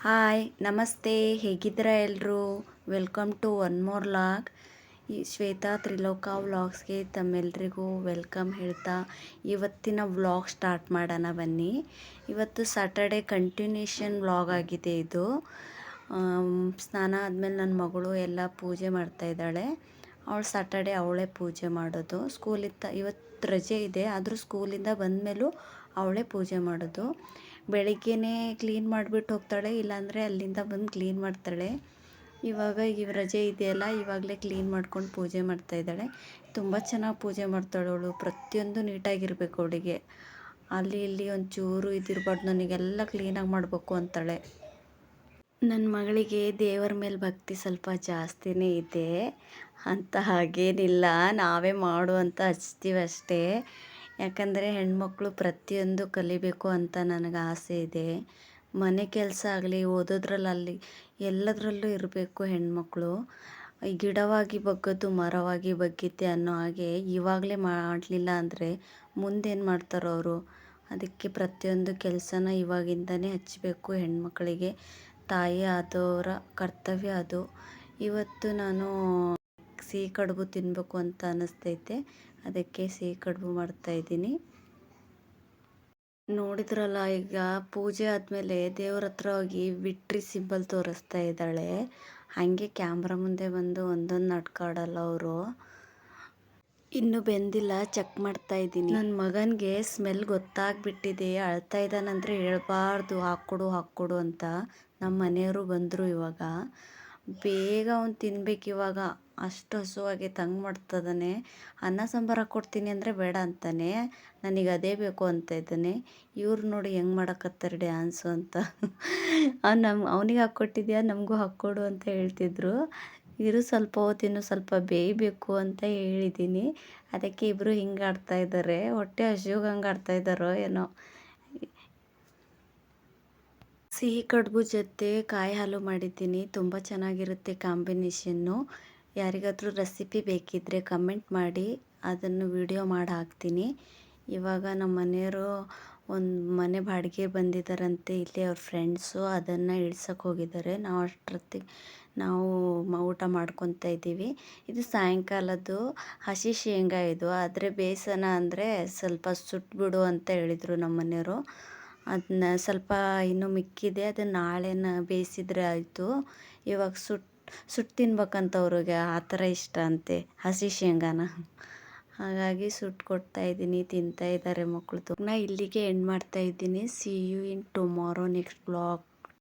Hi ನಮಸ್ತೆ, ಹೇಗಿದ್ದೀರಾ ಎಲ್ಲರೂ? Welcome to one more vlog. ಈ ಶ್ವೇತಾ ತ್ರಿಲೋಕ ವ್ಲಾಗ್ಸ್ಗೆ ತಮ್ಮೆಲ್ರಿಗೂ ವೆಲ್ಕಮ್ ಹೇಳ್ತಾ ಇವತ್ತಿನ ವ್ಲಾಗ್ ಸ್ಟಾರ್ಟ್ ಮಾಡೋಣ ಬನ್ನಿ. ಇವತ್ತು ಸ್ಯಾಟರ್ಡೆ ಕಂಟಿನ್ಯೂಷನ್ ವ್ಲಾಗ್ ಆಗಿದೆ ಇದು. ಸ್ನಾನ ಆದಮೇಲೆ ನನ್ನ ಮಗಳು ಎಲ್ಲ ಪೂಜೆ ಮಾಡ್ತಾಯಿದ್ದಾಳೆ. ಅವಳು ಸ್ಯಾಟರ್ಡೆ ಅವಳೇ ಪೂಜೆ ಮಾಡೋದು. ಇವತ್ತು ರಜೆ ಇದೆ, ಆದರೂ ಸ್ಕೂಲಿಂದ ಬಂದಮೇಲೂ ಅವಳೇ ಪೂಜೆ ಮಾಡೋದು. ಬೆಳಿಗ್ಗೆನೇ ಕ್ಲೀನ್ ಮಾಡಿಬಿಟ್ಟು ಹೋಗ್ತಾಳೆ, ಇಲ್ಲಾಂದರೆ ಅಲ್ಲಿಂದ ಬಂದು ಕ್ಲೀನ್ ಮಾಡ್ತಾಳೆ. ಇವಾಗ ರಜೆ ಇದೆಯಲ್ಲ, ಇವಾಗಲೇ ಕ್ಲೀನ್ ಮಾಡ್ಕೊಂಡು ಪೂಜೆ ಮಾಡ್ತಾಯಿದ್ದಾಳೆ. ತುಂಬ ಚೆನ್ನಾಗಿ ಪೂಜೆ ಮಾಡ್ತಾಳೆ ಅವಳು. ಪ್ರತಿಯೊಂದು ನೀಟಾಗಿರಬೇಕು ಅವಳಿಗೆ. ಅಲ್ಲಿ ಇಲ್ಲಿ ಒಂಚೂರು ಇದಿರಬಾರ್ದು, ನನಗೆಲ್ಲ ಕ್ಲೀನಾಗಿ ಮಾಡಬೇಕು ಅಂತಾಳೆ. ನನ್ನ ಮಗಳಿಗೆ ದೇವರ ಮೇಲೆ ಭಕ್ತಿ ಸ್ವಲ್ಪ ಜಾಸ್ತಿನೇ ಇದೆ ಅಂತ ಹಾಗೇನಿಲ್ಲ, ನಾವೇ ಮಾಡು ಅಂತ ಹಚ್ತೀವಿ ಅಷ್ಟೇ. ಯಾಕಂದರೆ ಹೆಣ್ಮಕ್ಳು ಪ್ರತಿಯೊಂದು ಕಲಿಬೇಕು ಅಂತ ನನಗೆ ಆಸೆ ಇದೆ. ಮನೆ ಕೆಲಸ ಆಗಲಿ, ಓದೋದ್ರಲ್ಲಾಗಲಿ ಎಲ್ಲದರಲ್ಲೂ ಇರಬೇಕು ಹೆಣ್ಮಕ್ಳು. ಗಿಡವಾಗಿ ಬಗ್ಗದ್ದು ಮರವಾಗಿ ಬಗ್ಗಿದ್ದೆ ಅನ್ನೋ ಹಾಗೆ ಇವಾಗಲೇ ಮಾಡಲಿಲ್ಲ ಅಂದರೆ ಮುಂದೇನು ಮಾಡ್ತಾರೋ ಅವರು. ಅದಕ್ಕೆ ಪ್ರತಿಯೊಂದು ಕೆಲಸನ ಇವಾಗಿಂದನೇ ಹಚ್ಚಬೇಕು ಹೆಣ್ಮಕ್ಳಿಗೆ. ತಾಯಿ ಆದವರ ಕರ್ತವ್ಯ ಅದು. ಇವತ್ತು ನಾನು ಸಿಹಿ ಕಡುಬು ತಿನ್ನಬೇಕು ಅಂತ ಅನ್ನಿಸ್ತೈತೆ, ಅದಕ್ಕೆ ಸಿಹಿ ಕಡುಬು ಮಾಡ್ತಾಯಿದ್ದೀನಿ. ನೋಡಿದ್ರಲ್ಲ, ಈಗ ಪೂಜೆ ಆದಮೇಲೆ ದೇವ್ರ ಹತ್ರ ಹೋಗಿ ವಿಕ್ಟ್ರಿ ಸಿಂಬಲ್ ತೋರಿಸ್ತಾ ಇದ್ದಾಳೆ. ಹಾಗೆ ಕ್ಯಾಮ್ರಾ ಮುಂದೆ ಬಂದು ಒಂದೊಂದು ನಾಟಕ ಆಡಲ್ಲ ಅವರು. ಇನ್ನೂ ಬೆಂದಿಲ್ಲ, ಚೆಕ್ ಮಾಡ್ತಾ ಇದ್ದೀನಿ. ನನ್ನ ಮಗನಿಗೆ ಸ್ಮೆಲ್ ಗೊತ್ತಾಗ್ಬಿಟ್ಟಿದೆ. ಅಳ್ತಾ ಇದ್ದಾನಂದರೆ ಹೇಳ್ಬಾರ್ದು, ಹಾಕ್ಕೊಡು ಅಂತ. ನಮ್ಮ ಮನೆಯವರು ಬಂದರು ಇವಾಗ. ಬೇಗ ಅವ್ನು ತಿನ್ಬೇಕಿವಾಗ, ಅಷ್ಟು ಹಸುವಾಗೆ ತಂಗ್ ಮಾಡ್ತದಾನೆ. ಅನ್ನ ಸಾಂಬಾರು ಹಾಕ್ಕೊಡ್ತೀನಿ ಅಂದರೆ ಬೇಡ ಅಂತಾನೆ, ನನಗೆ ಅದೇ ಬೇಕು ಅಂತ ಇದ್ದಾನೆ. ಇವ್ರು ನೋಡಿ ಹೆಂಗೆ ಮಾಡಕತ್ತಾರೆ ಡ್ಯಾನ್ಸು ಅಂತ. ಅವನಿಗೆ ಹಾಕ್ಕೊಟ್ಟಿದ್ಯಾ, ನಮಗೂ ಹಾಕ್ಕೊಡು ಅಂತ ಹೇಳ್ತಿದ್ರು. ಇರು ಸ್ವಲ್ಪ ಹೊತ್ತು, ಇನ್ನೂ ಸ್ವಲ್ಪ ಬೇಯಬೇಕು ಅಂತ ಹೇಳಿದ್ದೀನಿ. ಅದಕ್ಕೆ ಇಬ್ಬರು ಹಿಂಗೆ ಆಡ್ತಾಯಿದ್ದಾರೆ. ಹೊಟ್ಟೆ ಹಸಿವು ಹಂಗೆ ಆಡ್ತಾಯಿದ್ದಾರೋ ಏನೋ. ಸಿಹಿ ಕಡುಬು ಜೊತೆ ಕಾಯಿ ಹಾಲು ಮಾಡಿದ್ದೀನಿ. ತುಂಬ ಚೆನ್ನಾಗಿರುತ್ತೆ ಕಾಂಬಿನೇಷನ್ನು. ಯಾರಿಗಾದರೂ ರೆಸಿಪಿ ಬೇಕಿದ್ದರೆ ಕಮೆಂಟ್ ಮಾಡಿ, ಅದನ್ನು ವಿಡಿಯೋ ಮಾಡಿ ಹಾಕ್ತೀನಿ. ಇವಾಗ ನಮ್ಮ ಮನೆಯವರು ಒಂದು ಮನೆ ಬಾಡಿಗೆ ಬಂದಿದ್ದಾರಂತೆ, ಇಲ್ಲಿ ಅವ್ರ ಫ್ರೆಂಡ್ಸು. ಅದನ್ನು ಇಳ್ಸೋಕೆ ಹೋಗಿದ್ದಾರೆ. ನಾವು ಅಷ್ಟೊತ್ತಿಗೆ ನಾವು ಊಟ ಮಾಡ್ಕೊತಾ ಇದ್ದೀವಿ. ಇದು ಸಾಯಂಕಾಲದ್ದು ಹಸಿ ಶೇಂಗಾ ಇದು. ಆದರೆ ಬೇಸನ ಅಂದರೆ ಸ್ವಲ್ಪ ಸುಟ್ಬಿಡು ಅಂತ ಹೇಳಿದರು ನಮ್ಮ ಮನೆಯವರು. ಅದನ್ನ ಸ್ವಲ್ಪ ಇನ್ನೂ ಮಿಕ್ಕಿದೆ, ಅದನ್ನು ನಾಳೆನ ಬೇಯಿಸಿದ್ರೆ ಆಯಿತು. ಇವಾಗ ಸುಟ್ಟು ತಿನ್ಬೇಕಂತ ಅವ್ರಿಗೆ ಆ ಥರ ಇಷ್ಟ ಅಂತೆ ಹಸಿ ಶೇಂಗಾನ. ಹಾಗಾಗಿ ಸುಟ್ಟು ಕೊಡ್ತಾಯಿದ್ದೀನಿ, ತಿಂತಾಯಿದ್ದಾರೆ ಮಕ್ಕಳು. ನಾ ಇಲ್ಲಿಗೆ ಎಂಡ್ ಮಾಡ್ತಾಯಿದ್ದೀನಿ. See you in tomorrow next vlog.